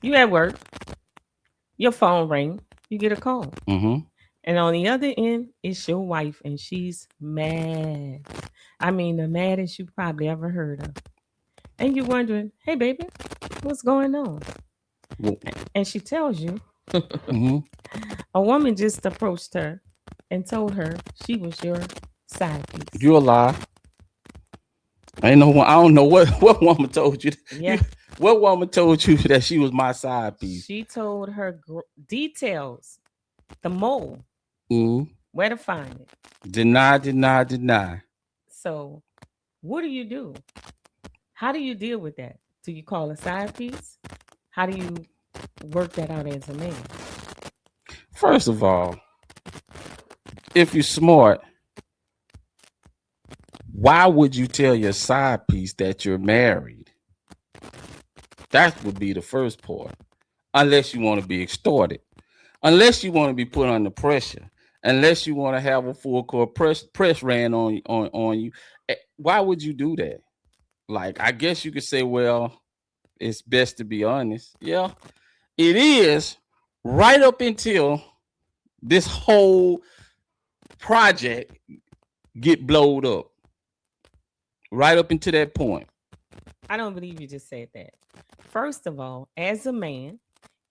You at work, your phone ring, you get a call. Mm-hmm. And on the other end, it's your wife, and she's mad. I mean, the maddest you probably ever heard of. And you're wondering, hey, baby, what's going on? And she tells you Mm-hmm. a woman just approached her and told her she was your side piece. You a lie. Ain't no one. I don't know what woman told you. Yeah. What woman told you that she was my side piece? She told her details, the mole, Mm. where to find it. Deny, deny, deny. So, what do? How do you deal with that? Do you call a side piece? How do you work that out as a man? First of all, if you're smart, why would you tell your side piece that you're married? That would be the first part. Unless you want to be extorted, unless you want to be put under pressure, unless you want to have a full court press ran on you. Why would you do that? Like, I guess you could say, well, it's best to be honest. Yeah, it is, right up until this whole project get blowed up. Right up until that point. I don't believe you just said that. First of all, as a man,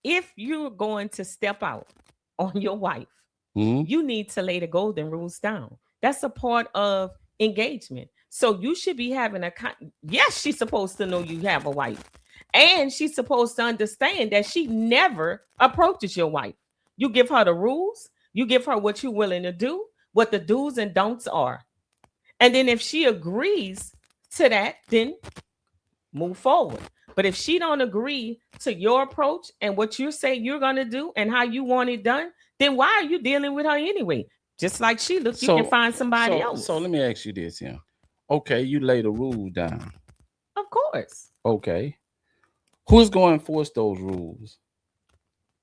if you're going to step out on your wife, you need to lay the golden rules down. That's a part of engagement. So you should be having yes, she's supposed to know you have a wife. And she's supposed to understand that she never approaches your wife. You give her the rules, you give her what you're willing to do, what the do's and don'ts are. And then if she agrees to that, then move forward. But if she don't agree to your approach and what you say you're going to do and how you want it done, then why are you dealing with her anyway? Just like she looks, you can find somebody else. So let me ask you this here. Okay, you lay the rule down. Of course. Okay. Who's going to enforce those rules?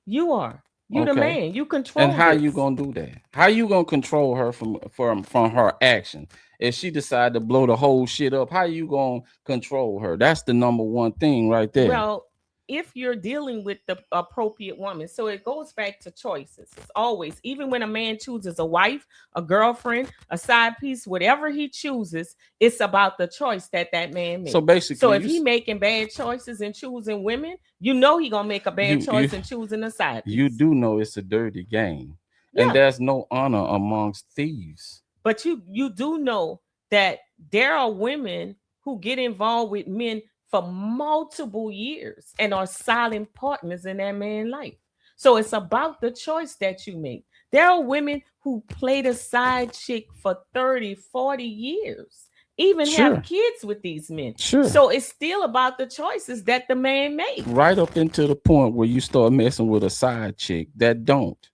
You are. You the man. You control. And how you gonna do that? How you gonna control her from her action? If she decide to blow the whole shit up, how you gonna control her? That's the number one thing right there. Well, if you're dealing with the appropriate woman, so it goes back to choices. It's always, even when a man chooses a wife, a girlfriend, a side piece, whatever he chooses, it's about the choice that man makes. So basically, so if he making bad choices and choosing women, you know he gonna make a bad choice in choosing a side piece. You do know it's a dirty game, and there's no honor amongst thieves. But you do know that there are women who get involved with men for multiple years and are silent partners in that man's life. So it's about the choice that you make. There are women who play the side chick for 30, 40 years, even have kids with these men. So it's still about the choices that the man made. Right up into the point where you start messing with a side chick that don't.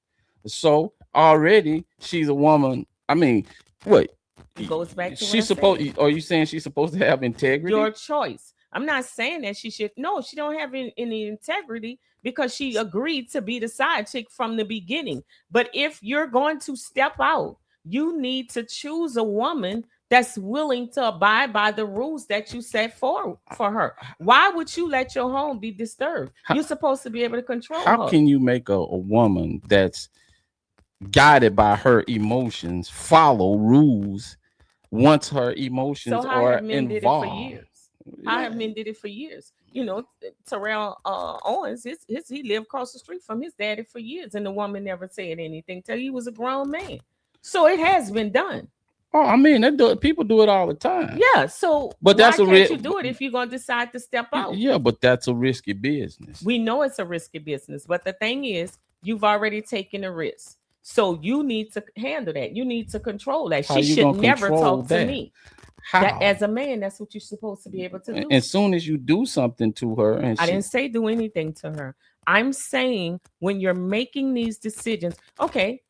So already she's a woman. I mean, what? It goes back to she's supposed. Are you saying she's supposed to have integrity? Your choice. I'm not saying that she should. No, she don't have any integrity because she agreed to be the side chick from the beginning. But if you're going to step out, you need to choose a woman that's willing to abide by the rules that you set for her. Why would you let your home be disturbed? You're supposed to be able to control her. How can you make a woman that's guided by her emotions follow rules once her emotions are involved? How have men did it for years? You know, Terrell Owens, he lived across the street from his daddy for years, and the woman never said anything till he was a grown man. So it has been done. Oh, I mean, people do it all the time. Yeah, so but why can't you do it if you're going to decide to step out? Yeah, but that's a risky business. We know it's a risky business, but the thing is, you've already taken a risk. So you need to handle that. You need to control that. She should never talk to me. That, as a man, that's what you're supposed to be able to do. As soon as you do something to her, and I didn't say do anything to her. I'm saying when you're making these decisions, okay,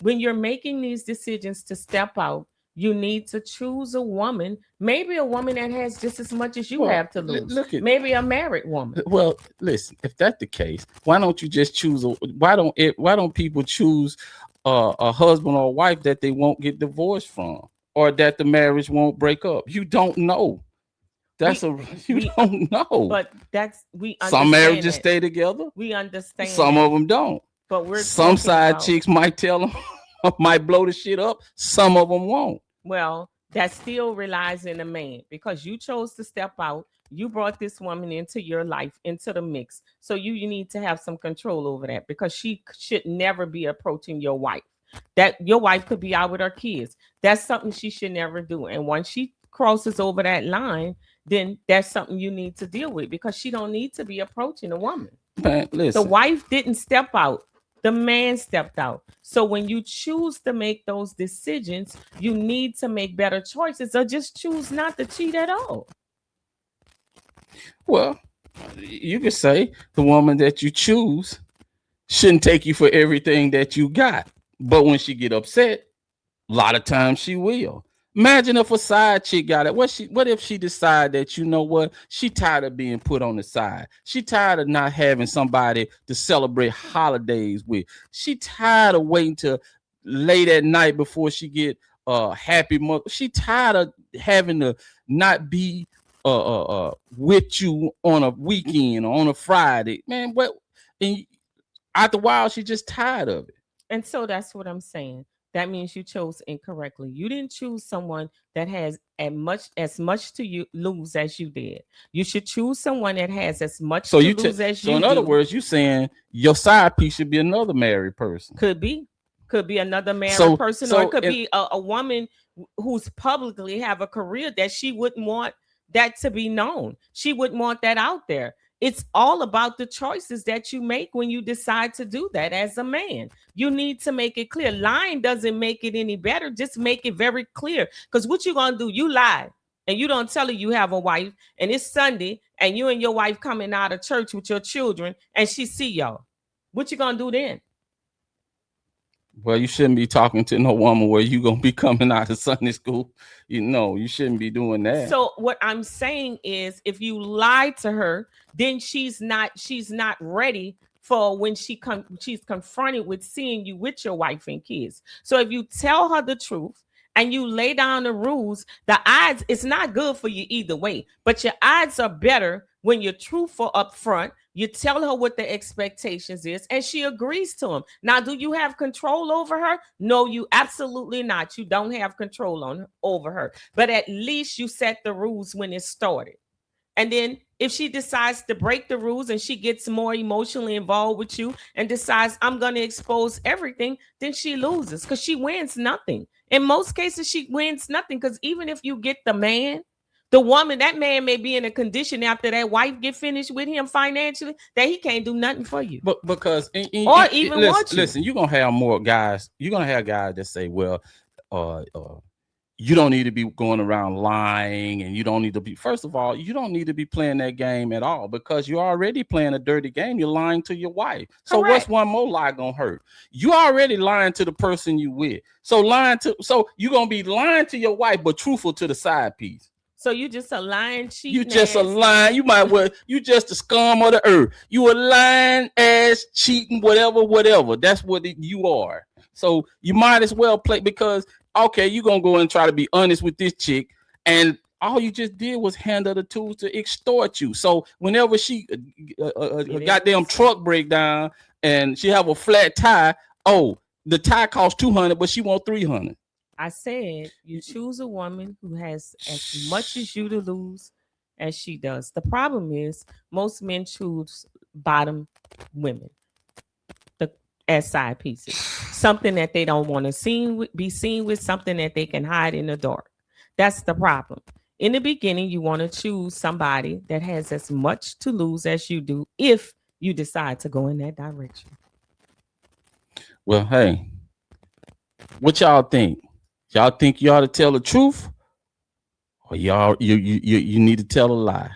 when you're making these decisions to step out, you need to choose a woman, maybe a woman that has just as much as you have to lose. Maybe a married woman. Well, listen, if that's the case, why don't you just choose? Why don't people choose a husband or a wife that they won't get divorced from, or that the marriage won't break up? You don't know. That's you don't know. But we some marriages stay together. We understand. Some of them don't. But we're some side chicks might tell them, might blow the shit up. Some of them won't. Well, that still relies in a man because you chose to step out. You brought this woman into your life, into the mix. So you need to have some control over that because she should never be approaching your wife. That your wife could be out with her kids. That's something she should never do. And once she crosses over that line, then that's something you need to deal with because she don't need to be approaching a woman. Man, listen. The wife didn't step out. The man stepped out. So when you choose to make those decisions, you need to make better choices or just choose not to cheat at all. Well, you could say the woman that you choose shouldn't take you for everything that you got. But when she get upset, a lot of times she will. Imagine if a side chick got it. What if she decide that, you know what? She tired of being put on the side. She tired of not having somebody to celebrate holidays with. She tired of waiting to late at night before she get happy mother. She tired of having to not be with you on a weekend or on a Friday. Man, what? And after a while, she just tired of it. And so that's what I'm saying. That means you chose incorrectly. You didn't choose someone that has as much to you lose as you did. You should choose someone that has as much to lose as you do. So in other words, you saying your side piece should be another married person. Could be another married person, or it could be a woman who's publicly have a career that she wouldn't want that to be known. She wouldn't want that out there. It's all about the choices that you make when you decide to do that as a man. You need to make it clear. Lying doesn't make it any better. Just make it very clear. Because what you're going to do, you lie and you don't tell her you have a wife and it's Sunday and you and your wife coming out of church with your children and she see y'all. What you going to do then? Well, you shouldn't be talking to no woman where you going to be coming out of Sunday school. You know, you shouldn't be doing that. So what I'm saying is if you lie to her, then she's not ready for when she's confronted with seeing you with your wife and kids. So if you tell her the truth and you lay down the rules, the odds, it's not good for you either way, but your odds are better when you're truthful up front. You tell her what the expectations is and she agrees to them. Now, do you have control over her? No, you absolutely not. You don't have control over her, but at least you set the rules when it started. And then if she decides to break the rules and she gets more emotionally involved with you and decides I'm going to expose everything, then she loses because she wins nothing. In most cases, she wins nothing because even if you get the man, the woman, that man may be in a condition after that wife get finished with him financially that he can't do nothing for you. But because listen, you're gonna have more guys. You're gonna have guys that say, well, you don't need to be going around lying, and you don't need to be. First of all, you don't need to be playing that game at all because you're already playing a dirty game. You're lying to your wife. So what's one more lie gonna hurt? You already lying to the person you with. So you're gonna be lying to your wife, but truthful to the side piece. So you just a lying, cheating. You just a lying. You might well. You just the scum of the earth. You a lying ass, cheating, whatever. That's what you are. So you might as well play because okay, you're gonna go and try to be honest with this chick, and all you just did was hand her the tools to extort you. So whenever she a goddamn truck breakdown and she have a flat tire, oh, the tire costs $200, but she want $300. I said you choose a woman who has as much as you to lose as she does. The problem is most men choose bottom women as side pieces, something that they don't want to be seen with, something that they can hide in the dark. That's the problem. In the beginning, you want to choose somebody that has as much to lose as you do if you decide to go in that direction. Well, hey, what y'all think? Y'all think you ought to tell the truth, or you need to tell a lie?